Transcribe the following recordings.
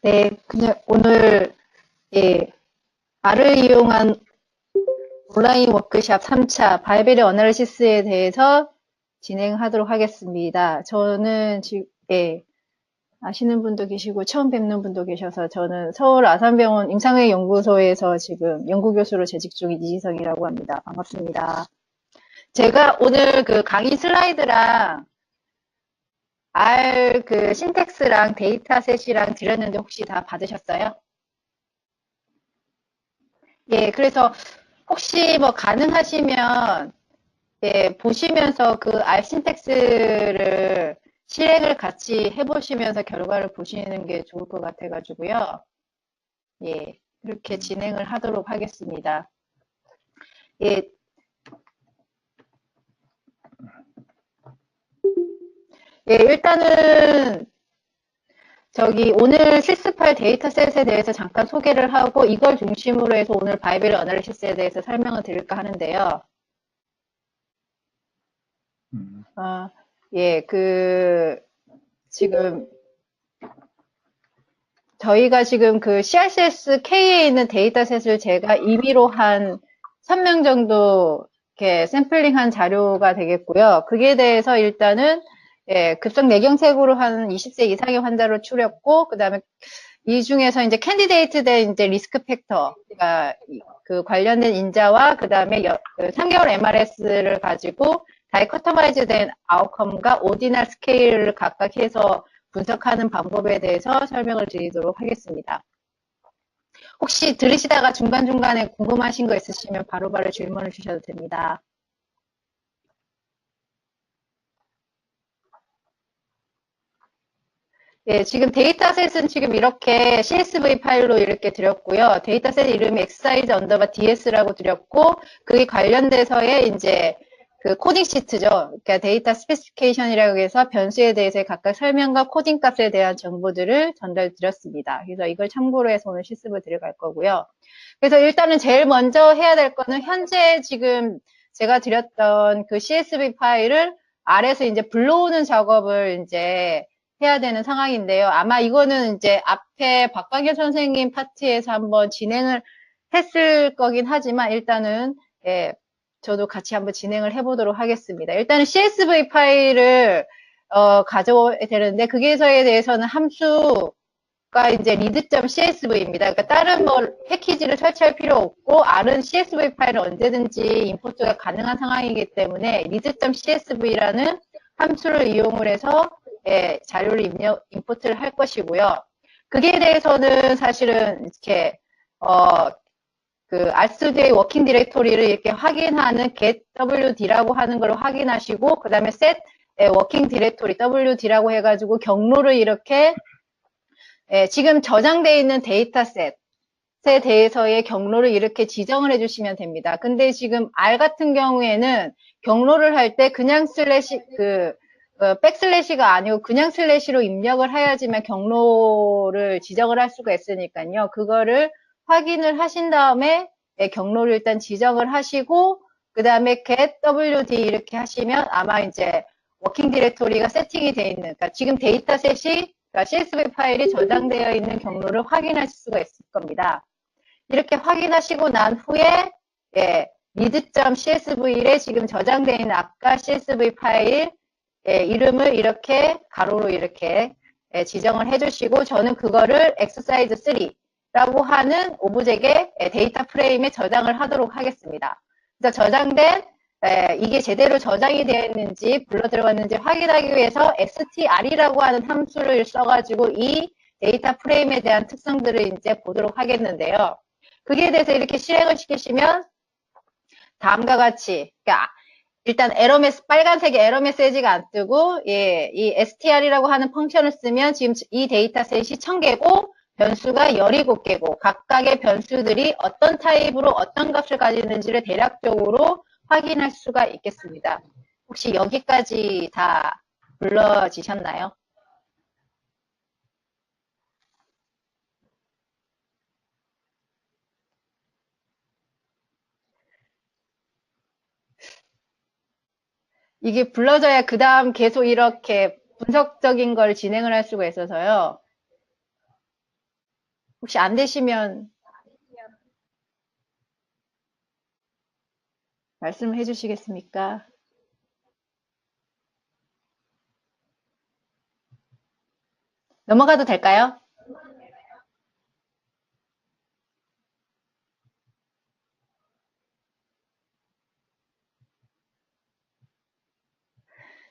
네, 그냥 오늘 예, R을 이용한 온라인 워크샵 3차 바이벨의 어널리시스에 대해서 진행하도록 하겠습니다. 저는 지금 아시는 분도 계시고 처음 뵙는 분도 계셔서 저는 서울 아산병원 임상의 연구소에서 지금 연구교수로 재직 중인 이지성이라고 합니다. 반갑습니다. 제가 오늘 그 강의 슬라이드랑 R 그 신텍스랑 데이터셋이랑 드렸는데 혹시 다 받으셨어요? 예, 그래서 혹시 뭐 가능하시면 보시면서 그 R 신텍스를 실행을 같이 해보시면서 결과를 보시는 게 좋을 것 같아가지고요. 예, 그렇게 진행을 하도록 하겠습니다. 예, 일단은 저기 오늘 실습할 데이터셋에 대해서 잠깐 소개를 하고 이걸 중심으로 해서 오늘 바이블 어널리시스에 대해서 설명을 드릴까 하는데요. 지금 저희가 지금 그 CRCS-K에 있는 데이터셋을 제가 임의로 한 1000명 정도 이렇게 샘플링한 자료가 되겠고요. 그게 대해서 일단은 급성 뇌경색으로 한 20세 이상의 환자를 추렸고, 그 다음에 이 중에서 이제 캔디데이트 된 이제 리스크 팩터, 그러니까 그 관련된 인자와 그 다음에 3개월 MRS를 가지고 다이커터마이즈 된 아웃컴과 오디널 스케일을 각각 해서 분석하는 방법에 대해서 설명을 드리도록 하겠습니다. 혹시 들으시다가 중간중간에 궁금하신 거 있으시면 바로바로 질문을 주셔도 됩니다. 지금 데이터셋은 지금 이렇게 CSV 파일로 이렇게 드렸고요. 데이터셋 이름이 exercise underbar DS라고 드렸고, 그게 관련돼서의 이제 그 코딩 시트죠. 그러니까 데이터 스페시피케이션이라고 해서 변수에 대해서 각각 설명과 코딩 값에 대한 정보들을 전달 드렸습니다. 그래서 이걸 참고로 해서 오늘 실습을 들어갈 거고요. 그래서 일단은 제일 먼저 해야 될 거는 현재 지금 제가 드렸던 그 CSV 파일을 R에서 이제 불러오는 작업을 이제 해야 되는 상황인데요. 아마 이거는 이제 앞에 박광현 선생님 파트에서 한번 진행을 했을 거긴 하지만 일단은 저도 같이 한번 진행을 해보도록 하겠습니다. 일단은 CSV 파일을 가져야 되는데 그게서에 대해서는 함수가 이제 read.csv입니다. 그러니까 다른 뭐 패키지를 설치할 필요 없고 R은 CSV 파일을 언제든지 임포트가 가능한 상황이기 때문에 read.csv라는 함수를 이용을 해서 자료를 임포트를 할 것이고요. 그게 대해서는 사실은 이렇게 그 RStudio 워킹 디렉토리를 이렇게 확인하는 getwd라고 하는 걸 확인하시고 그 다음에 set 워킹 디렉토리 wd라고 해가지고 경로를 이렇게 지금 저장되어 있는 데이터셋에 대해서의 경로를 이렇게 지정을 해주시면 됩니다. 근데 지금 R 같은 경우에는 경로를 할 때 그냥 슬래시 백슬래시가 아니고 그냥 슬래시로 입력을 해야지만 경로를 지정을 할 수가 있으니까요. 그거를 확인을 하신 다음에 경로를 일단 지정을 하시고 그 다음에 get wd 이렇게 하시면 아마 이제 워킹 디렉토리가 세팅이 되어 있는 그러니까 지금 데이터셋이 그러니까 CSV 파일이 저장되어 있는 경로를 확인하실 수가 있을 겁니다. 이렇게 확인하시고 난 후에 read.csv에 지금 저장되어 있는 아까 CSV 파일 이름을 이렇게 가로로 이렇게 지정을 해주시고 저는 그거를 exercise 3라고 하는 오브젝의 데이터 프레임에 저장을 하도록 하겠습니다. 그래서 저장된 이게 제대로 저장이 되어 있는지 불러 들어갔는지 확인하기 위해서 str이라고 하는 함수를 써가지고 이 데이터 프레임에 대한 특성들을 이제 보도록 하겠는데요. 그게 대해서 이렇게 실행을 시키시면 다음과 같이 그러니까 일단 빨간색의 에러 메시지가 안 뜨고, 이 str이라고 하는 펑션을 쓰면 지금 이 데이터셋이 1000개고, 변수가 17개고, 각각의 변수들이 어떤 타입으로 어떤 값을 가지는지를 대략적으로 확인할 수가 있겠습니다. 혹시 여기까지 다 불러지셨나요? 이게 불러져야 그 다음 계속 이렇게 분석적인 걸 진행을 할 수가 있어서요. 혹시 안 되시면 말씀해 주시겠습니까? 넘어가도 될까요?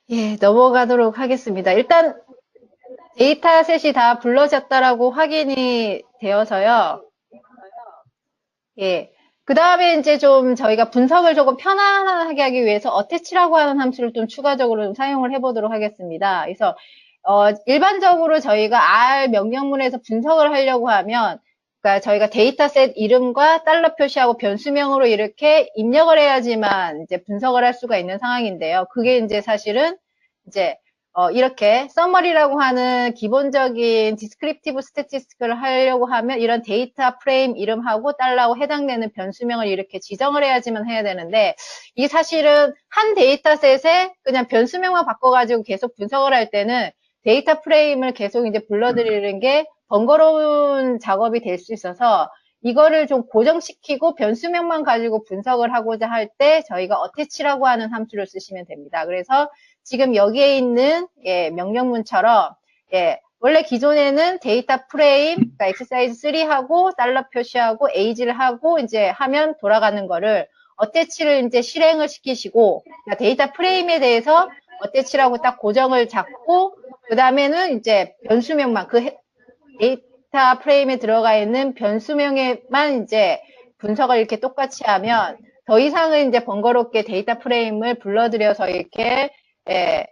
예, 넘어가도록 하겠습니다. 일단 데이터셋이 다 불러졌다라고 확인이 되어서요. 예. 그 다음에 이제 좀 저희가 분석을 조금 편안하게 하기 위해서 어태치라고 하는 함수를 좀 추가적으로 좀 사용을 해보도록 하겠습니다. 그래서 일반적으로 저희가 R 명령문에서 분석을 하려고 하면, 그러니까 저희가 데이터셋 이름과 달러 표시하고 변수명으로 이렇게 입력을 해야지만 이제 분석을 할 수가 있는 상황인데요. 그게 이제 사실은 이제 이렇게 서머리라고 하는 기본적인 디스크립티브 스태티스틱을 하려고 하면 이런 데이터 프레임 이름하고 달러하고 해당되는 변수명을 이렇게 지정을 해야지만 해야 되는데, 이게 사실은 한 데이터셋에 그냥 변수명만 바꿔가지고 계속 분석을 할 때는 데이터 프레임을 계속 이제 불러들이는 게 번거로운 작업이 될 수 있어서, 이거를 좀 고정시키고 변수명만 가지고 분석을 하고자 할 때 저희가 어태치라고 하는 함수를 쓰시면 됩니다. 그래서 지금 여기에 있는 명령문처럼 원래 기존에는 데이터 프레임, 그러니까 엑서사이즈 3하고 달러 표시하고 에이지를 하고 이제 하면 돌아가는 거를 어태치를 이제 실행을 시키시고, 그러니까 데이터 프레임에 대해서 어태치라고 딱 고정을 잡고, 그 다음에는 이제 변수명만 데이터 프레임에 들어가 있는 변수명에만 이제 분석을 이렇게 똑같이 하면 더 이상은 이제 번거롭게 데이터 프레임을 불러들여서 이렇게 예,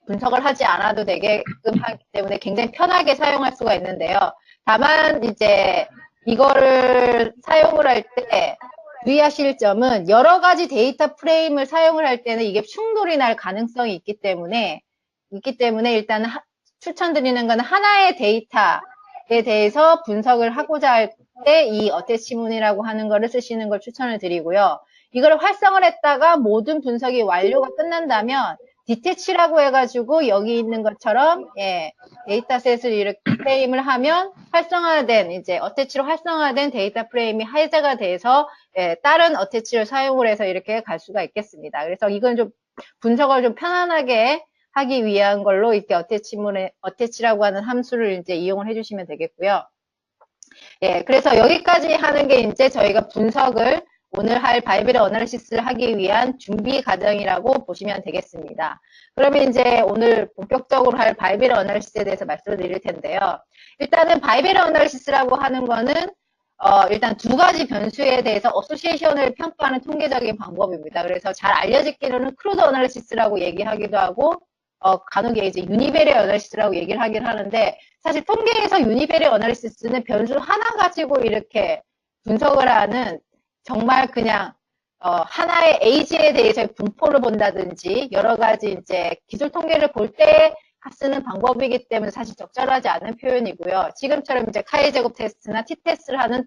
분석을 하지 않아도 되게끔 하기 때문에 굉장히 편하게 사용할 수가 있는데요. 다만 이제 이거를 사용을 할 때 주의하실 점은, 여러 가지 데이터 프레임을 사용을 할 때는 이게 충돌이 날 가능성이 있기 때문에 일단은 추천드리는 건 하나의 데이터에 대해서 분석을 하고자 할 때 이 어태치문이라고 하는 거를 쓰시는 걸 추천을 드리고요. 이걸 활성을 했다가 모든 분석이 완료가 끝난다면 디태치라고 해가지고 여기 있는 것처럼 데이터셋을 이렇게 프레임을 하면 활성화된 이제 어태치로 활성화된 데이터 프레임이 해제가 돼서 다른 어태치를 사용을 해서 이렇게 갈 수가 있겠습니다. 그래서 이건 좀 분석을 좀 편안하게 하기 위한 걸로 이렇게 어태치라고 하는 함수를 이제 이용을 해주시면 되겠고요. 그래서 여기까지 하는 게 이제 저희가 분석을 오늘 할 바이블 어널리시스를 하기 위한 준비 과정이라고 보시면 되겠습니다. 그러면 이제 오늘 본격적으로 할 바이블 어널리시스에 대해서 말씀을 드릴 텐데요. 일단은 바이블 어널리시스라고 하는 거는 일단 두 가지 변수에 대해서 어소시에이션을 평가하는 통계적인 방법입니다. 그래서 잘 알려지기로는 크루드 어널리시스라고 얘기하기도 하고 간혹 이제 유니베리얼 어널리시스라고 얘기를 하긴 하는데, 사실 통계에서 유니베리얼 어널리시스는 변수 하나 가지고 이렇게 분석을 하는, 정말 그냥 하나의 에이지에 대해서 분포를 본다든지 여러 가지 이제 기술 통계를 볼 때 쓰는 방법이기 때문에 사실 적절하지 않은 표현이고요. 지금처럼 이제 카이 제곱 테스트나 티 테스트를 하는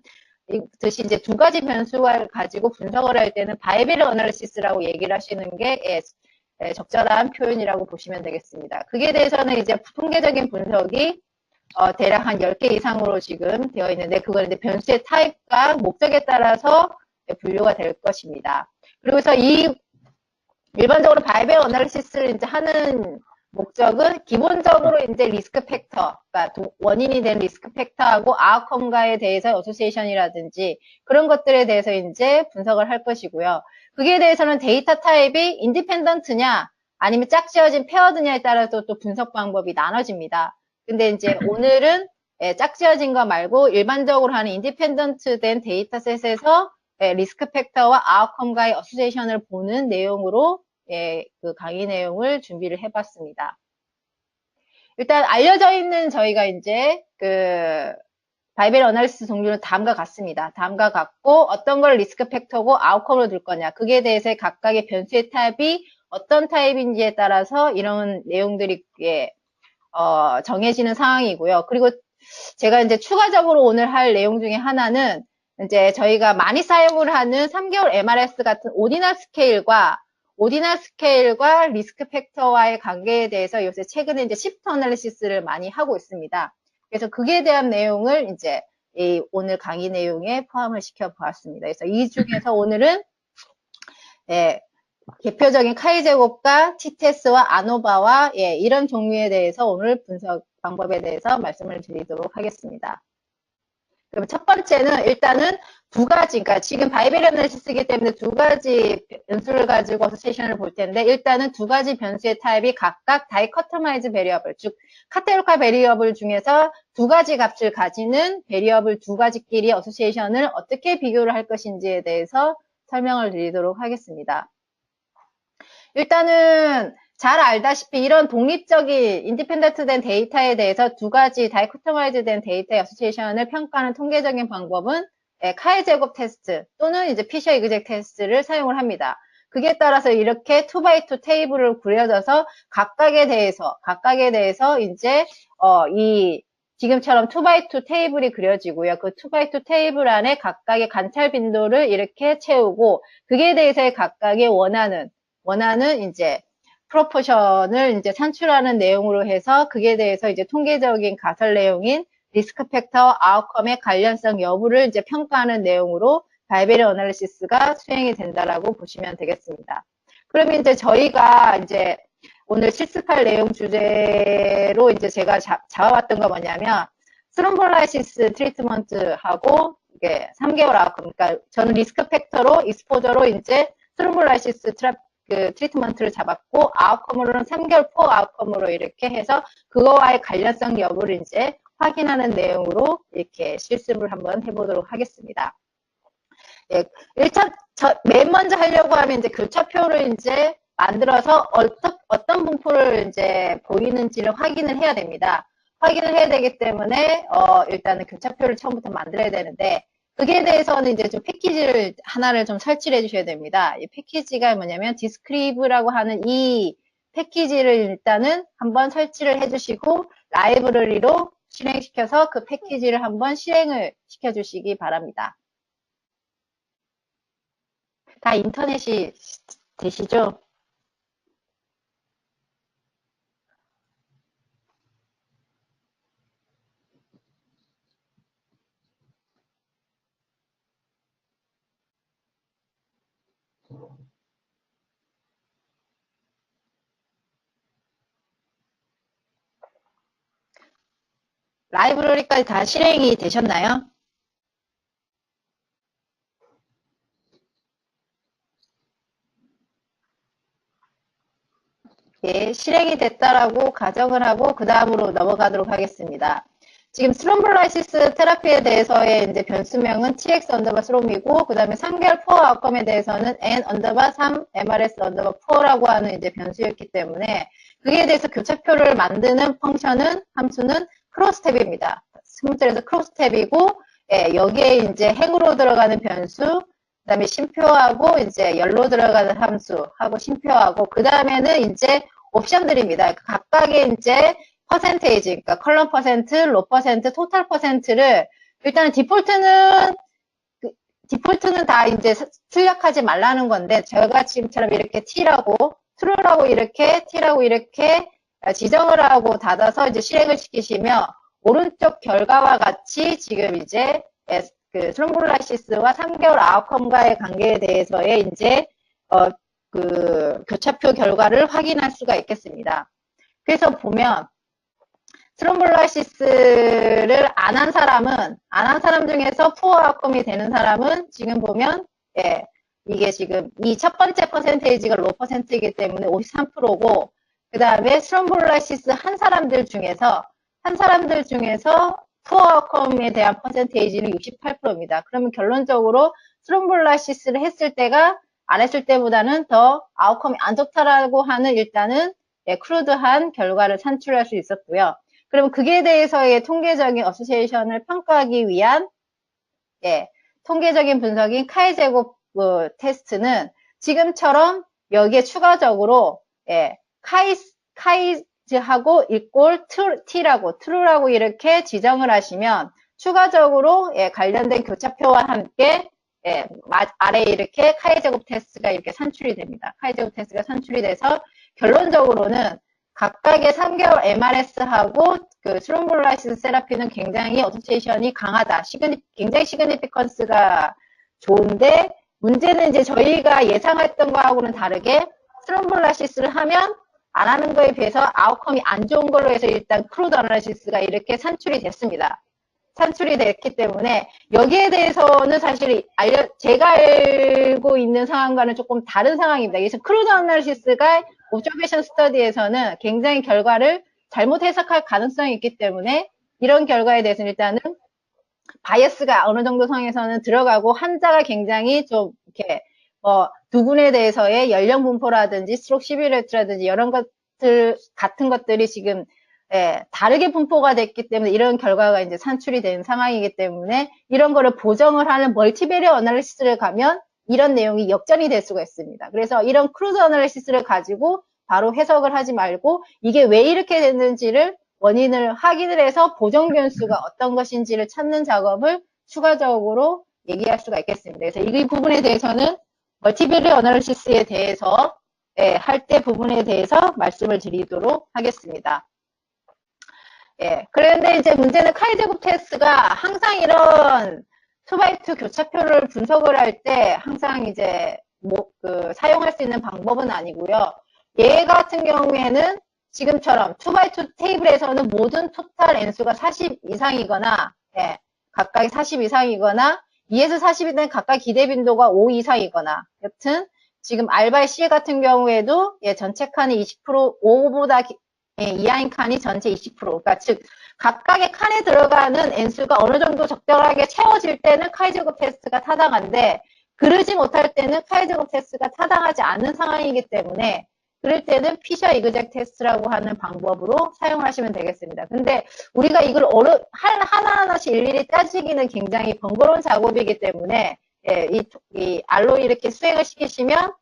듯이 이제 두 가지 변수를 가지고 분석을 할 때는 바이베르 어널리시스라고 얘기를 하시는 게 적절한 표현이라고 보시면 되겠습니다. 그게 대해서는 이제 통계적인 분석이 대략 한 10개 이상으로 지금 되어 있는데, 그건 이제 변수의 타입과 목적에 따라서 분류가 될 것입니다. 그리고서 이 일반적으로 바이벨 어널리시스를 이제 하는 목적은 기본적으로 이제 리스크 팩터, 그러니까 원인이 된 리스크 팩터하고 아웃컴과에 대해서 어소시에이션이라든지 그런 것들에 대해서 이제 분석을 할 것이고요. 그게 대해서는 데이터 타입이 인디펜던트냐 아니면 짝지어진 페어드냐에 따라서 또 분석 방법이 나눠집니다. 근데 이제 오늘은 짝지어진 거 말고 일반적으로 하는 인디펜던트 된 데이터셋에서 리스크 팩터와 아웃컴과의 어소시에이션을 보는 내용으로 그 강의 내용을 준비를 해봤습니다. 일단 알려져 있는 저희가 이제 그 바이벨 어널리시스 종류는 다음과 같습니다. 다음과 같고, 어떤 걸 리스크 팩터고 아웃컴으로 둘 거냐, 그게 대해서 각각의 변수의 타입이 어떤 타입인지에 따라서 이런 내용들이 정해지는 상황이고요. 그리고 제가 이제 추가적으로 오늘 할 내용 중에 하나는 이제 저희가 많이 사용을 하는 3개월 MRS 같은 오디널 스케일과 리스크 팩터와의 관계에 대해서 요새 최근에 이제 시프트 어널리시스를 많이 하고 있습니다. 그래서 그에 대한 내용을 이제 오늘 강의 내용에 포함을 시켜 보았습니다. 그래서 이 중에서 오늘은 대표적인 카이제곱과 티테스와 아노바와 이런 종류에 대해서 오늘 분석 방법에 대해서 말씀을 드리도록 하겠습니다. 그럼 첫 번째는 일단은 두 가지, 그러니까 지금 바이베리얼 애널리시스이기 때문에 두 가지 변수를 가지고 어소시에이션을 볼 텐데, 일단은 두 가지 변수의 타입이 각각 다이커터마이즈 베리어블, 즉 카테고리카 베리어블 중에서 두 가지 값을 가지는 베리어블 두 가지끼리 어소시에이션을 어떻게 비교를 할 것인지에 대해서 설명을 드리도록 하겠습니다. 일단은 잘 알다시피 이런 독립적인 인디펜던트 된 데이터에 대해서 두 가지 다이코토마이즈 된 데이터의 어소시에이션을 평가하는 통계적인 방법은 카이 제곱 테스트 또는 이제 피셔 이그젝 테스트를 사용을 합니다. 그에 따라서 이렇게 2x2 테이블을 그려져서 각각에 대해서 이제 이 지금처럼 2x2 테이블이 그려지고요. 그 2x2 테이블 안에 각각의 관찰 빈도를 이렇게 채우고 그에 대해서 각각의 원하는 이제 프로포션을 이제 산출하는 내용으로 해서 그에 대해서 이제 통계적인 가설 내용인 리스크 팩터 아웃컴의 관련성 여부를 이제 평가하는 내용으로 바이베리얼 어널리시스가 수행이 된다라고 보시면 되겠습니다. 그러면 이제 저희가 이제 오늘 실습할 내용 주제로 이제 제가 잡아왔던 거 뭐냐면 스롬볼라이시스 트리트먼트하고 이게 3개월 아웃컴, 그러니까 저는 리스크 팩터로 익스포저로 이제 스롬볼라이시스 트리트먼트를 잡았고 아웃컴으로는 3개월 포 아웃컴으로 이렇게 해서 그거와의 관련성 여부를 이제 확인하는 내용으로 이렇게 실습을 한번 해보도록 하겠습니다. 맨 먼저 하려고 하면 이제 교차표를 이제 만들어서 어떤 분포를 이제 보이는지를 확인을 해야 됩니다. 확인을 해야 되기 때문에 일단은 교차표를 처음부터 만들어야 되는데 그게 대해서는 이제 좀 패키지를 하나를 좀 설치를 해주셔야 됩니다. 이 패키지가 뭐냐면 디스크리브라고 하는 이 패키지를 일단은 한번 설치를 해주시고 라이브러리로 실행시켜서 그 패키지를 한번 실행을 시켜주시기 바랍니다. 다 인터넷이 되시죠? 라이브러리까지 다 실행이 되셨나요? 예, 실행이 됐다라고 가정을 하고 그 다음으로 넘어가도록 하겠습니다. 지금 스롬볼라이시스 테라피에 대해서의 이제 변수명은 tx 언더바 스롬이고 그 다음에 3개월 포 아웃컴에 대해서는 n 언더바 3 mrs 언더바 4라고 하는 이제 변수였기 때문에 그에 대해서 교차표를 만드는 펑션은 함수는 크로스탭입니다. 스무틀에서 크로스탭이고 예, 여기에 이제 행으로 들어가는 변수 그 다음에 심표하고 이제 열로 들어가는 함수하고 심표하고 그 다음에는 이제 옵션들입니다. 각각의 이제 퍼센테이지, 그러니까 컬럼 퍼센트, 로 퍼센트, 토탈 퍼센트를 일단은 디폴트는 다 이제 출력하지 말라는 건데 제가 지금처럼 이렇게 T라고 true라고 이렇게 T라고 이렇게 지정을 하고 닫아서 이제 실행을 시키시면 오른쪽 결과와 같이 지금 이제 그 스롬볼라시스와 3개월 아웃컴과의 관계에 대해서의 이제 그 교차표 결과를 확인할 수가 있겠습니다. 그래서 보면 스롬볼라시스를 안 한 사람 중에서 푸어 아웃컴이 되는 사람은 지금 보면 예, 이게 지금 이 첫 번째 퍼센테이지가 로 퍼센트이기 때문에 53%고 그 다음에 스롬볼라시스 한 사람들 중에서 푸어 아웃컴에 대한 퍼센테이지는 68%입니다. 그러면 결론적으로 스롬볼라시스를 했을 때가 안 했을 때보다는 더 아웃컴이 안 좋다라고 하는 일단은 크루드한 결과를 산출할 수 있었고요. 그럼 그에 대해서의 통계적인 어소시에이션을 평가하기 위한 통계적인 분석인 카이 제곱 테스트는 지금처럼 여기에 추가적으로 카이즈하고 equal t라고 true라고 이렇게 지정을 하시면 추가적으로 관련된 교차표와 함께 아래에 이렇게 카이 제곱 테스트가 이렇게 산출이 됩니다. 카이 제곱 테스트가 산출이 돼서 결론적으로는 각각의 3개월 MRS하고 그 스롬볼라이시스 세라피는 굉장히 어소시에이션이 강하다. 굉장히 시그니피컨스가 좋은데 문제는 이제 저희가 예상했던 거하고는 다르게 스롬볼라시스를 하면 안 하는 거에 비해서 아웃컴이 안 좋은 걸로 해서 일단 크루드 어널리시스가 이렇게 산출이 됐습니다. 산출이 됐기 때문에 여기에 대해서는 사실 제가 알고 있는 상황과는 조금 다른 상황입니다. 그래서 크루드 어널리시스가 옵저베이션 스터디에서는 굉장히 결과를 잘못 해석할 가능성이 있기 때문에 이런 결과에 대해서는 일단은 바이어스가 어느 정도 선에서는 들어가고 환자가 굉장히 좀 이렇게 두 분에 대해서의 연령 분포라든지 스트로크 시뮬레이트라든지 이런 것들 같은 것들이 지금 다르게 분포가 됐기 때문에 이런 결과가 이제 산출이 된 상황이기 때문에 이런 거를 보정을 하는 멀티베리어 어널리시스를 가면 이런 내용이 역전이 될 수가 있습니다. 그래서 이런 크루드 어널리시스를 가지고 바로 해석을 하지 말고 이게 왜 이렇게 됐는지를 원인을 확인을 해서 보정 변수가 어떤 것인지를 찾는 작업을 추가적으로 얘기할 수가 있겠습니다. 그래서 이 부분에 대해서는 멀티베리어 어널리시스에 대해서 할 때 부분에 대해서 말씀을 드리도록 하겠습니다. 그런데 이제 문제는 카이-제곱 테스트가 항상 이런 2x2 교차표를 분석을 할 때 항상 이제 사용할 수 있는 방법은 아니고요. 얘 같은 경우에는 지금처럼 2x2 테이블에서는 모든 토탈 N수가 40 이상이거나 각각이 40 이상이거나 2에서 40이 된 각각 기대 빈도가 5 이상이거나 여튼 지금 알바의 C 같은 경우에도 전체 칸이 20% 5보다 이하인 칸이 전체 20% 그러니까 즉 각각의 칸에 들어가는 N수가 어느 정도 적절하게 채워질 때는 카이-제곱 테스트가 타당한데 그러지 못할 때는 카이-제곱 테스트가 타당하지 않은 상황이기 때문에 그럴 때는 피셔 이그젝 테스트라고 하는 방법으로 사용하시면 되겠습니다. 근데 우리가 이걸 하나하나씩 일일이 따지기는 굉장히 번거로운 작업이기 때문에 이 알로 이렇게 수행을 시키시면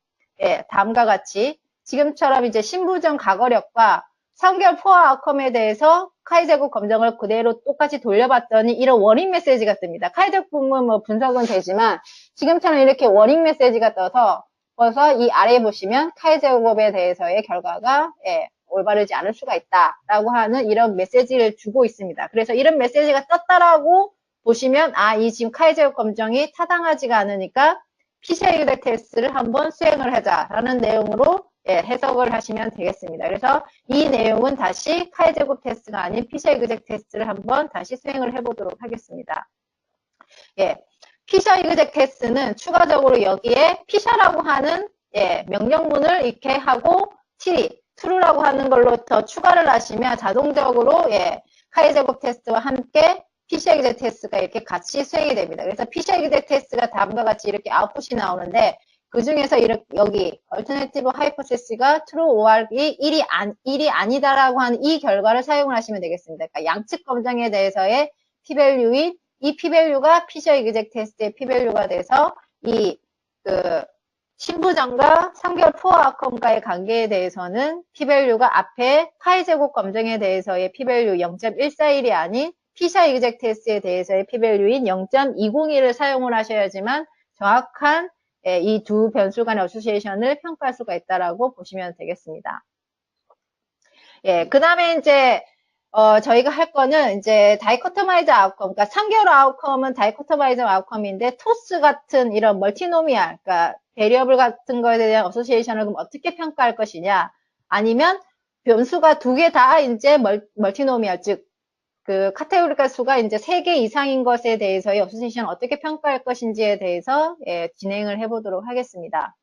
다음과 같이 지금처럼 이제 신부정 가거력과 3개월 포어 아웃컴에 대해서 카이-제곱 검정을 그대로 똑같이 돌려봤더니 이런 워닝 메시지가 뜹니다. 카이-제곱 부분 분석은 되지만 지금처럼 이렇게 워닝 메시지가 떠서 이 아래에 보시면 카이-제곱에 대해서의 결과가 올바르지 않을 수가 있다라고 하는 이런 메시지를 주고 있습니다. 그래서 이런 메시지가 떴다라고 보시면 이 지금 카이-제곱 검정이 타당하지가 않으니까 피셔 이그젝 테스트를 한번 수행을 하자라는 내용으로 해석을 하시면 되겠습니다. 그래서 이 내용은 다시 카이-제곱 테스트가 아닌 피셔 이그젝 테스트를 한번 다시 수행을 해보도록 하겠습니다. 피셔 이그젝 테스트는 추가적으로 여기에 피셔라고 하는 명령문을 이렇게 하고 true라고 하는 걸로 더 추가를 하시면 자동적으로 카이-제곱 테스트와 함께 피셔 이그젝 테스트가 이렇게 같이 수행이 됩니다. 그래서 피셔 이그젝 테스트가 다음과 같이 이렇게 아웃풋이 나오는데 그 중에서 여기 alternative hypothesis가 true or 1이 아니다라고 하는 이 결과를 사용을 하시면 되겠습니다. 그러니까 양측 검정에 대해서의 p-value인 이 p-value가 피셔 이그젝 테스트의 p-value가 돼서 신부정과 3개월 포어 아웃컴과의 관계에 대해서는 p-value가 앞에 카이-제곱 검정에 대해서의 p-value 0.141이 아닌 피셔 이그젝 테스트에 대해서의 p-value인 0.201을 사용을 하셔야지만 정확한 이 두 변수 간의 어소시에이션을 평가할 수가 있다라고 보시면 되겠습니다. 그 다음에 이제 저희가 할 거는 이제 다이코토마이즈 아웃컴, 그러니까 3개월 아웃컴은 다이코토마이즈 아웃컴인데 토스 같은 이런 멀티노미얼, 그러니까 베리어블 같은 거에 대한 어소시에이션을 그럼 어떻게 평가할 것이냐, 아니면 변수가 두 개 다 이제 멀티노미얼, 즉 그 카테고리컬 수가 이제 3개 이상인 것에 대해서의 어소시에이션을 어떻게 평가할 것인지에 대해서 진행을 해보도록 하겠습니다.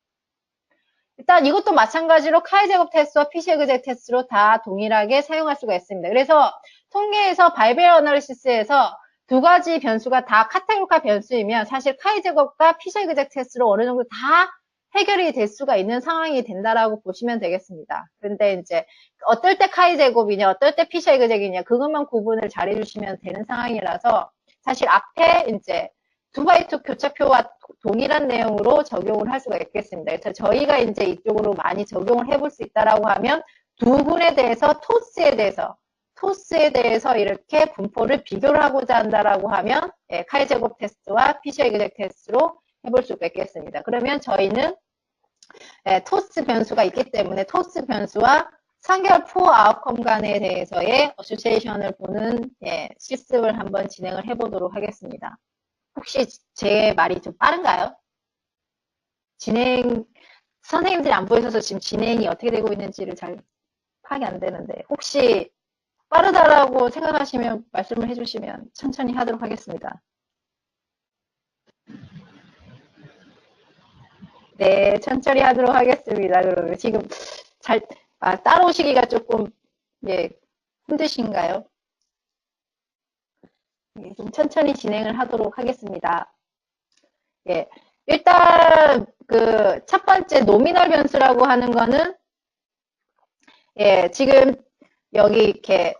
일단 이것도 마찬가지로 카이-제곱 테스트와 피셔 이그젝 테스트로 다 동일하게 사용할 수가 있습니다. 그래서 통계에서 발베 어널리시스에서 두 가지 변수가 다 카테고리컬 변수이면 사실 카이-제곱과 피셔 이그젝 테스트로 어느 정도 다 해결이 될 수가 있는 상황이 된다라고 보시면 되겠습니다. 그런데 이제 어떨 때 카이-제곱이냐, 어떨 때 피셔 이그젝이냐 그것만 구분을 잘 해주시면 되는 상황이라서 사실 앞에 이제 2x2 교차표와 동일한 내용으로 적용을 할 수가 있겠습니다. 그래서 저희가 이제 이쪽으로 많이 적용을 해볼 수 있다라고 하면 두 분에 대해서 토스에 대해서 이렇게 분포를 비교를 하고자 한다라고 하면 카이-제곱 테스트와 피셔 이그젝 테스트로 해볼 수가 있겠습니다. 그러면 저희는 토스 변수가 있기 때문에 토스 변수와 3개월 포 아웃컴 간에 대해서의 어소시에이션을 보는 실습을 한번 진행을 해보도록 하겠습니다. 혹시 제 말이 좀 빠른가요? 선생님들이 안 보이셔서 지금 진행이 어떻게 되고 있는지를 잘 파악이 안 되는데, 혹시 빠르다라고 생각하시면 말씀을 해주시면 천천히 하도록 하겠습니다. 네, 천천히 하도록 하겠습니다. 그러면 지금 따라오시기가 조금, 힘드신가요? 좀 천천히 진행을 하도록 하겠습니다. 예. 일단, 첫 번째 노미널 변수라고 하는 거는, 지금 여기 이렇게,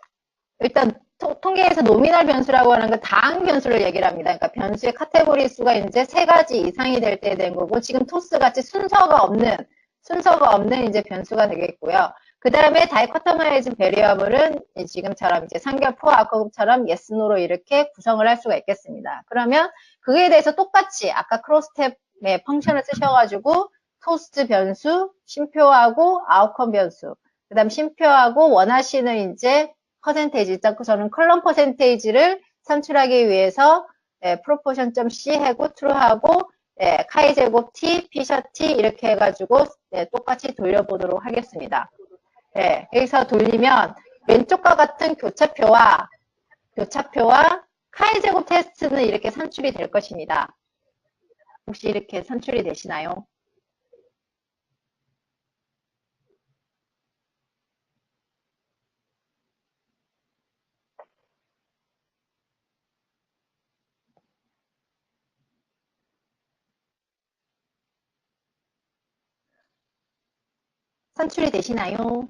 일단 통계에서 노미널 변수라고 하는 건 다항 변수를 얘기를 합니다. 그러니까 변수의 카테고리 수가 이제 3가지 이상이 될 때 된 거고, 지금 토스 같이 순서가 없는 이제 변수가 되겠고요. 그 다음에 다이코토마이즈 베리어블은 지금처럼 이제 3개월 포 아웃컴처럼 yes, no로 이렇게 구성을 할 수가 있겠습니다. 그러면 그에 대해서 똑같이 아까 크로스탭의 펑션을 쓰셔가지고 토스트 변수, 심표하고 아웃컴 변수, 그 다음 심표하고 원하시는 이제 퍼센테이지, 저는 컬럼 퍼센테이지를 산출하기 위해서 프로포션.c 하고 true하고 카이 제곱 t, 피셔 t 이렇게 해가지고 똑같이 돌려보도록 하겠습니다. 여기서 돌리면 왼쪽과 같은 교차표와 카이 제곱 테스트는 이렇게 산출이 될 것입니다. 혹시 이렇게 산출이 되시나요? 산출이 되시나요?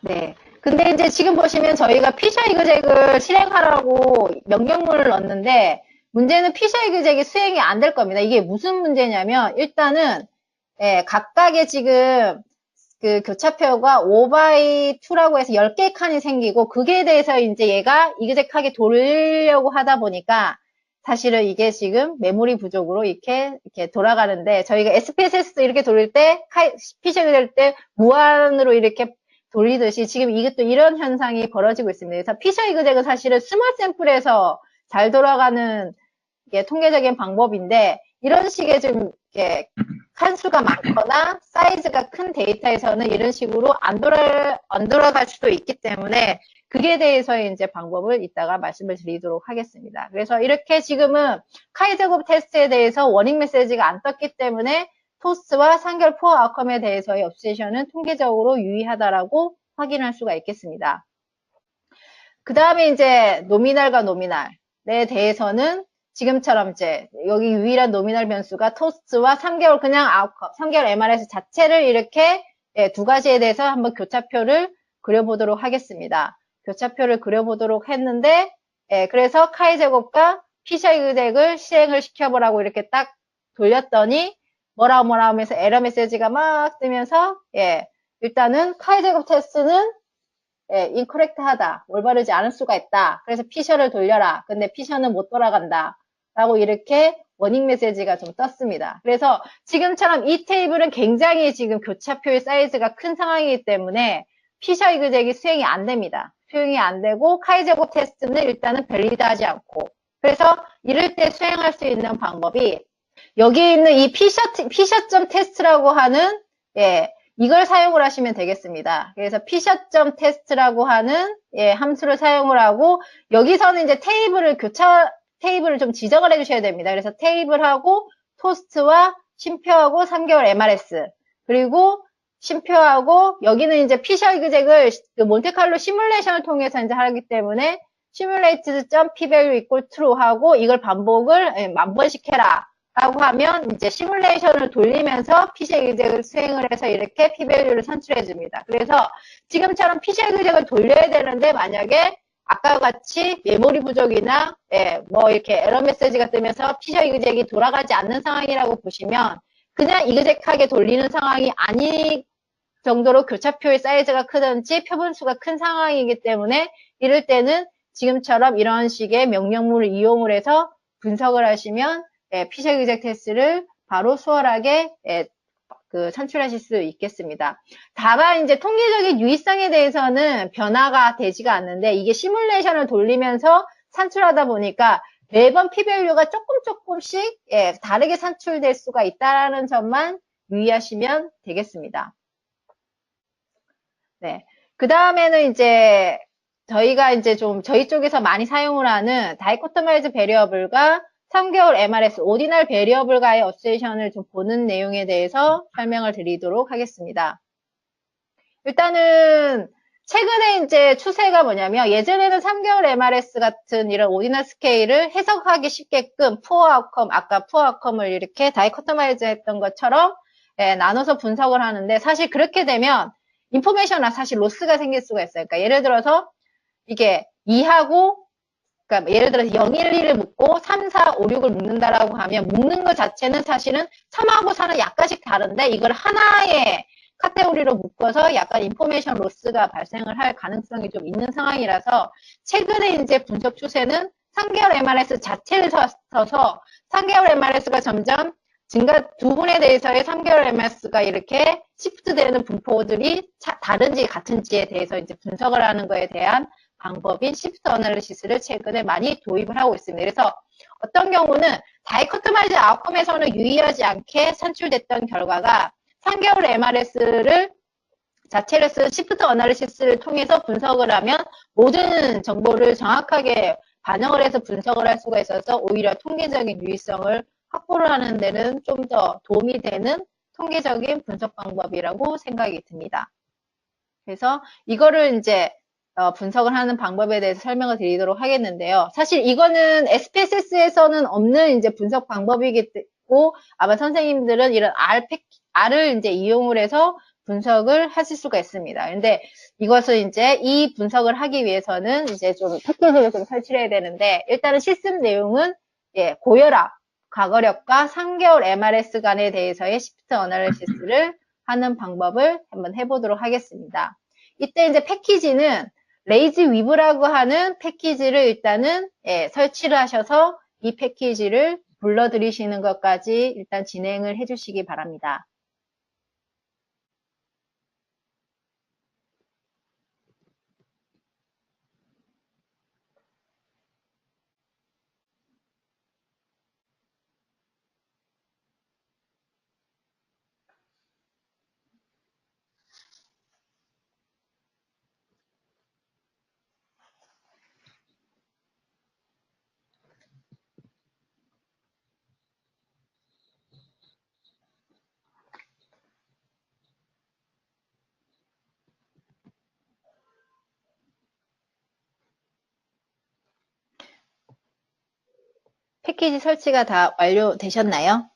네. 근데 이제 지금 보시면 저희가 피셔 이그젝을 실행하라고 명령문을 넣었는데 문제는 피셔 이그젝이 수행이 안 될 겁니다. 이게 무슨 문제냐면 일단은 각각의 지금 그 교차표가 5x2라고 해서 10개의 칸이 생기고 그게 대해서 이제 얘가 이그젝하게 돌리려고 하다 보니까 사실은 이게 지금 메모리 부족으로 이렇게 돌아가는데 저희가 SPSS 이렇게 돌릴 때 피셔 이그젝 때 무한으로 이렇게 돌리듯이 지금 이것도 이런 현상이 벌어지고 있습니다. 그래서 피셔 이그젝은 사실은 스몰 샘플에서 잘 돌아가는 통계적인 방법인데 이런 식의 좀 칸수가 많거나 사이즈가 큰 데이터에서는 이런 식으로 안 돌아갈 수도 있기 때문에 그게 대해서 이제 방법을 이따가 말씀을 드리도록 하겠습니다. 그래서 이렇게 지금은 카이 제곱 테스트에 대해서 워닝 메시지가 안 떴기 때문에 토스와 3개월 포 아웃컴에 대해서의 업세션은 통계적으로 유의하다라고 확인할 수가 있겠습니다. 그 다음에 이제 노미널과 노미널에 대해서는 지금처럼 이제 여기 유일한 노미널 변수가 토스트와 3개월 그냥 아웃컴, 3개월 MRS 자체를 이렇게 두 가지에 대해서 한번 교차표를 그려보도록 하겠습니다. 교차표를 그려보도록 했는데 그래서 카이 제곱과 피셔 이그젝을 실행을 시켜보라고 이렇게 딱 돌렸더니 뭐라 하면서 에러 메시지가 막 뜨면서 일단은 카이 제곱 테스트는 인커렉트하다. 올바르지 않을 수가 있다. 그래서 피셔를 돌려라. 근데 피셔는 못 돌아간다. 라고 이렇게 워닝 메시지가 좀 떴습니다. 그래서 지금처럼 이 테이블은 굉장히 지금 교차표의 사이즈가 큰 상황이기 때문에 피셔 이그젝이 수행이 안 됩니다. 수행이 안 되고 카이 제곱 테스트는 일단은 밸리드하지 않고 그래서 이럴 때 수행할 수 있는 방법이 여기 있는 이 피셔점 테스트라고 하는 이걸 사용을 하시면 되겠습니다. 그래서 피셔점 테스트라고 하는 함수를 사용을 하고 여기서는 이제 테이블을 좀 지정을 해주셔야 됩니다. 그래서 테이블하고 토스트와 심표하고 3개월 MRS 그리고 심표하고 여기는 이제 피셔 이그젝을 몬테칼로 시뮬레이션을 통해서 이제 하기 때문에 simulated.pvalue equal true 하고 이걸 반복을 만 번씩 해라. 라고 하면 이제 시뮬레이션을 돌리면서 피셔 이그젝을 수행을 해서 이렇게 p-value를 산출해 줍니다. 그래서 지금처럼 피셔 이그젝을 돌려야 되는데 만약에 아까 같이 메모리 부족이나 뭐 이렇게 에러 메시지가 뜨면서 피셔 이그젝이 돌아가지 않는 상황이라고 보시면 그냥 이그젝하게 돌리는 상황이 아닌 정도로 교차표의 사이즈가 크든지 표분수가 큰 상황이기 때문에 이럴 때는 지금처럼 이런 식의 명령문을 이용을 해서 분석을 하시면 피셔 이그젝 테스트를 바로 수월하게 산출하실 수 있겠습니다. 다만 이제 통계적인 유의성에 대해서는 변화가 되지가 않는데 이게 시뮬레이션을 돌리면서 산출하다 보니까 매번 p-value가 조금씩 다르게 산출될 수가 있다는 점만 유의하시면 되겠습니다. 네. 그 다음에는 이제 저희가 이제 좀 저희 쪽에서 많이 사용을 하는 다이코토마이즈 베리어블과 3개월 MRS 오디널 베리어블과의 어소시에이션을 좀 보는 내용에 대해서 설명을 드리도록 하겠습니다. 일단은 최근에 이제 추세가 뭐냐면 예전에는 3개월 MRS 같은 이런 오디널 스케일을 해석하기 쉽게끔 푸어 아웃컴, 아까 푸어 아웃컴을 이렇게 다이코토마이즈 했던 것처럼 나눠서 분석을 하는데 사실 그렇게 되면 인포메이션은 사실 로스가 생길 수가 있어요. 그러니까 예를 들어서 이게 2하고 그러니까 예를 들어서 0, 1, 2를 묶고 3, 4, 5, 6을 묶는다라고 하면 묶는 것 자체는 사실은 3하고 4는 약간씩 다른데 이걸 하나의 카테고리로 묶어서 약간 인포메이션 로스가 발생을 할 가능성이 좀 있는 상황이라서 최근에 이제 분석 추세는 3개월 MRS 자체를 써서 3개월 MRS가 점점 증가 두 분에 대해서의 3개월 MRS가 이렇게 시프트 되는 분포들이 다른지 같은지에 대해서 이제 분석을 하는 거에 대한 방법인 시프트 어널리시스를 최근에 많이 도입을 하고 있습니다. 그래서 어떤 경우는 다이코토마이즈 아웃컴에서는 유의하지 않게 산출됐던 결과가 3개월 MRS를 자체를 쓴 시프트 어널리시스를 통해서 분석을 하면 모든 정보를 정확하게 반영을 해서 분석을 할 수가 있어서 오히려 통계적인 유의성을 확보를 하는 데는 좀 더 도움이 되는 통계적인 분석 방법이라고 생각이 듭니다. 그래서 이거를 이제 분석을 하는 방법에 대해서 설명을 드리도록 하겠는데요. 사실 이거는 SPSS에서는 없는 이제 분석 방법이고 아마 선생님들은 이런 R을 이제 이용을 해서 분석을 하실 수가 있습니다. 근데 이것을 이제 이 분석을 하기 위해서는 이제 좀 패키지를 좀 설치를 해야 되는데 일단은 실습 내용은 고혈압, 과거력과 3개월 MRS 간에 대해서의 시프트 어널리시스를 하는 방법을 한번 해보도록 하겠습니다. 이때 이제 패키지는 레이즈 위브라고 하는 패키지를 일단은 설치를 하셔서 이 패키지를 불러들이시는 것까지 일단 진행을 해주시기 바랍니다. 패키지 설치가 다 완료되셨나요?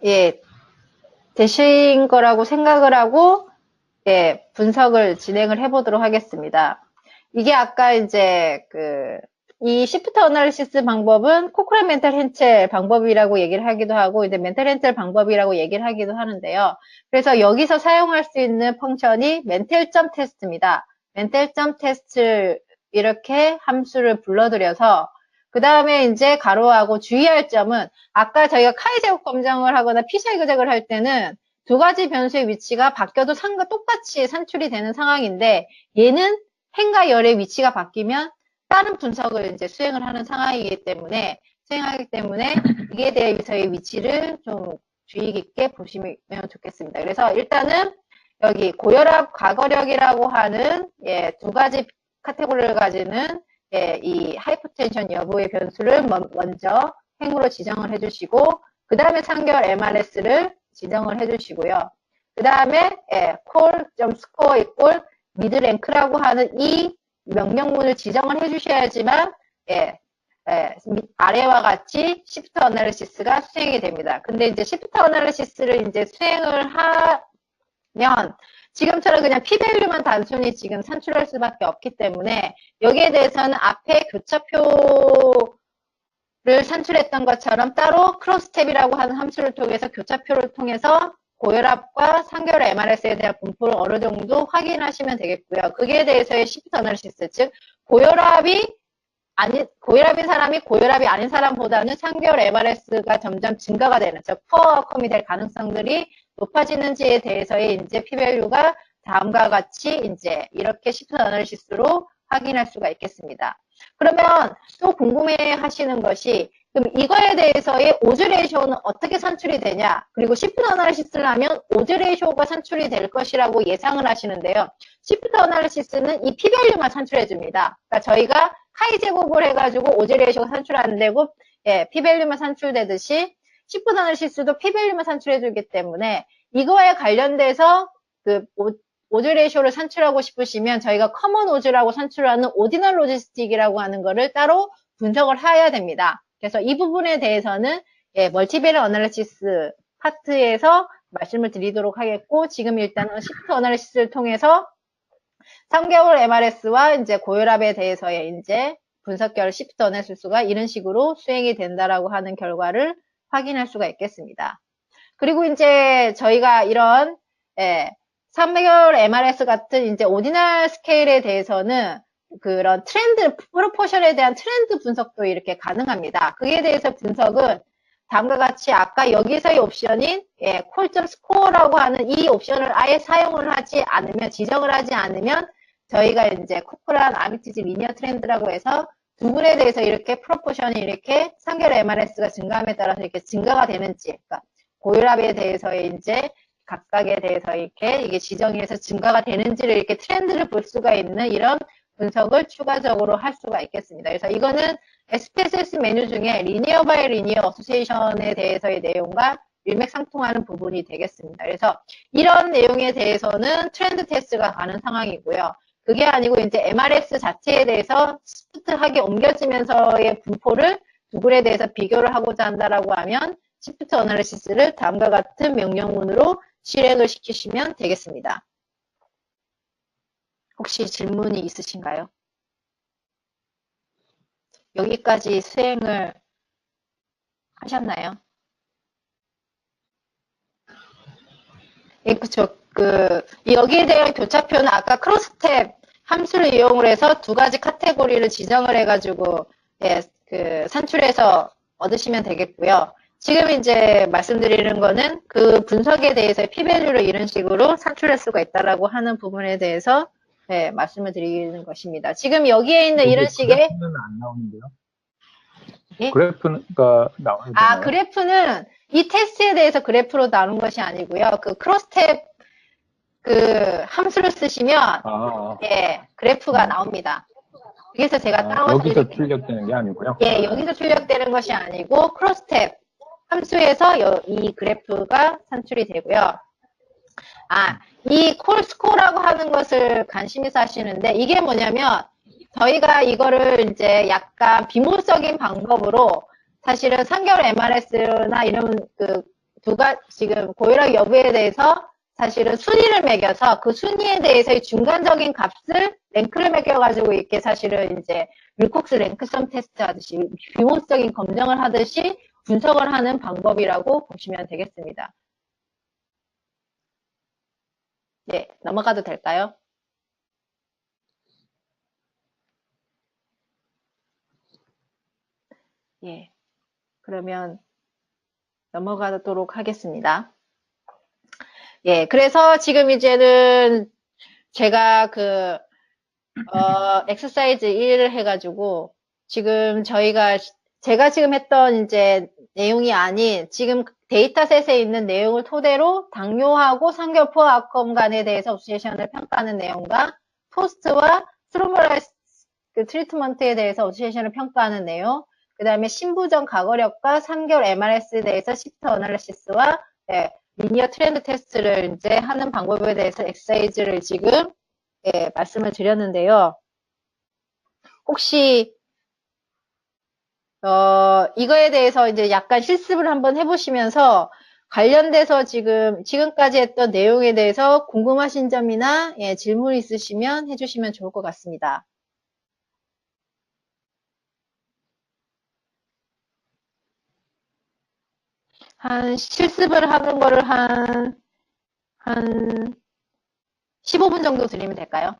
예, 되신 거라고 생각을 하고 분석을 진행을 해보도록 하겠습니다. 이게 아까 이제 이 시프트 어널리시스 방법은 코크란 멘탈 헨첼 방법이라고 얘기를 하기도 하고 이제 멘탈 헨첼 방법이라고 얘기를 하기도 하는데요. 그래서 여기서 사용할 수 있는 펑션이 멘탈점 테스트입니다. 멘탈점 테스트 이렇게 함수를 불러들여서 그 다음에 이제 가로하고 주의할 점은 아까 저희가 카이-제곱 검정을 하거나 피샤이 그잭을 할 때는 두 가지 변수의 위치가 바뀌어도 똑같이 산출이 되는 상황인데 얘는 행과 열의 위치가 바뀌면 다른 분석을 이제 수행을 하는 상황이기 때문에 이게 대해서의 위치를 좀 주의 깊게 보시면 좋겠습니다. 그래서 일단은 여기 고혈압 과거력이라고 하는 두 가지 카테고리를 가지는 이 하이퍼텐션 여부의 변수를 먼저 행으로 지정을 해주시고 그 다음에 3개월 MRS를 지정을 해주시고요. 그 다음에 콜.score equal midRank라고 하는 이 명령문을 지정을 해주셔야지만 아래와 같이 시프트 어널리시스가 수행이 됩니다. 근데 이제 시프트 어널리시스를 이제 수행을 하면 지금처럼 그냥 p-value만 단순히 지금 산출할 수밖에 없기 때문에 여기에 대해서는 앞에 교차표를 산출했던 것처럼 따로 크로스탭이라고 하는 함수를 통해서 교차표를 통해서 고혈압과 3개월 MRS에 대한 분포를 어느 정도 확인하시면 되겠고요. 그에 대해서의 시프트 어널리시스, 즉 고혈압인 사람이 고혈압이 아닌 사람보다는 3개월 MRS가 점점 증가가 되는, 즉 푸어 아웃컴이 될 가능성들이 높아지는지에 대해서의 이제 p-value가 다음과 같이 이제 이렇게 시프트 어널리시스로 확인할 수가 있겠습니다. 그러면 또 궁금해 하시는 것이, 그럼 이거에 대해서의 오즈 레이쇼는 어떻게 산출이 되냐? 그리고 시프트 어널리시스를 하면 오즈 레이쇼가 산출이 될 것이라고 예상을 하시는데요. 시프트 어널리시스는 이 p-value만 산출해 줍니다. 그러니까 저희가 카이 제곱을 해가지고 오즈 레이쇼가 산출 안 되고, 예, p-value만 산출되듯이 시프트 어널리시스도 p-value만 산출해 주기 때문에 이거에 관련돼서 그 오즈 레이쇼를 산출하고 싶으시면 저희가 커먼 오즈라고 산출하는 오디널 로지스틱이라고 하는 거를 따로 분석을 해야 됩니다. 그래서 이 부분에 대해서는 멀티베리어 어널리시스 파트에서 말씀을 드리도록 하겠고, 지금 일단은 시프트 어널리시스를 통해서 3개월 MRS와 이제 고혈압에 대해서의 이제 분석결 시프트 어널리시스가 이런 식으로 수행이 된다라고 하는 결과를 확인할 수가 있겠습니다. 그리고 이제 저희가 이런 3개월 MRS 같은 이제 오디널 스케일에 대해서는 그런 트렌드, 프로포션에 대한 트렌드 분석도 이렇게 가능합니다. 그에 대해서 분석은 다음과 같이 아까 여기서의 옵션인 콜점 스코어라고 하는 이 옵션을 아예 사용을 하지 않으면, 지정을 하지 않으면 저희가 이제 코크란 아미티지 리니어 트렌드라고 해서 두 분에 대해서 이렇게 프로포션이 이렇게 3개월 MRS가 증가함에 따라서 이렇게 증가가 되는지, 그러니까 고혈압에 대해서의 이제 각각에 대해서 이렇게 이게 지정이 해서 증가가 되는지를 이렇게 트렌드를 볼 수가 있는 이런 분석을 추가적으로 할 수가 있겠습니다. 그래서 이거는 SPSS 메뉴 중에 리니어 바이 리니어 어소시에이션에 대해서의 내용과 일맥상통하는 부분이 되겠습니다. 그래서 이런 내용에 대해서는 트렌드 테스트가 가는 상황이고요. 그게 아니고 이제 MRS 자체에 대해서 시프트하게 옮겨지면서의 분포를 두 글에 대해서 비교를 하고자 한다라고 하면 시프트 어널리시스를 다음과 같은 명령문으로 실행을 시키시면 되겠습니다. 혹시 질문이 있으신가요? 여기까지 수행을 하셨나요? 예, 그쵸. 여기에 대한 교차표는 아까 크로스탭 함수를 이용을 해서 두 가지 카테고리를 지정을 해가지고, 산출해서 얻으시면 되겠고요. 지금 이제 말씀드리는 거는 그 분석에 대해서 p-value를 이런 식으로 산출할 수가 있다라고 하는 부분에 대해서 말씀을 드리는 것입니다. 지금 여기에 있는 이런 식의 그래프는 안 나오는데요? 예? 그래프가 나와야 되나요? 그래프는 이 테스트에 대해서 그래프로 나눈 것이 아니고요. 그 크로스탭 함수를 쓰시면 그래프가 나옵니다. 그래서 제가 따로 여기서 출력되는 게 아니고요? 여기서 출력되는 것이 아니고 크로스탭 함수에서 이 그래프가 산출이 되고요. 이 콜스코라고 하는 것을 관심 있어 하시는데, 이게 뭐냐면 저희가 이거를 이제 약간 비문적인 방법으로 사실은 3개월 MRS나 이런 지금 고혈압 여부에 대해서 사실은 순위를 매겨서 그 순위에 대해서의 중간적인 값을 랭크를 매겨가지고 이렇게 사실은 이제 윌콕스 랭크섬 테스트 하듯이 비문적인 검정을 하듯이 분석을 하는 방법이라고 보시면 되겠습니다. 네, 넘어가도 될까요? 예, 그러면 넘어가도록 하겠습니다. 예, 그래서 지금 이제는 제가 엑서사이즈 1을 해가지고 지금 제가 지금 했던 이제 내용이 아닌 지금 데이터셋에 있는 내용을 토대로 당뇨하고 3개월 푸어 아웃컴 간에 대해서 오시에이션을 평가하는 내용과 포스트와 스로멀라이즈 트리트먼트에 대해서 오시에이션을 평가하는 내용, 그 다음에 신부전 과거력과 3개월 MRS에 대해서 시프트 어널리시스와 리니어 트렌드 테스트를 이제 하는 방법에 대해서 엑서사이즈를 지금 말씀을 드렸는데요. 혹시 이거에 대해서 이제 약간 실습을 한번 해보시면서 관련돼서 지금까지 했던 내용에 대해서 궁금하신 점이나 질문 있으시면 해주시면 좋을 것 같습니다. 실습을 하는 거를 한 15분 정도 드리면 될까요?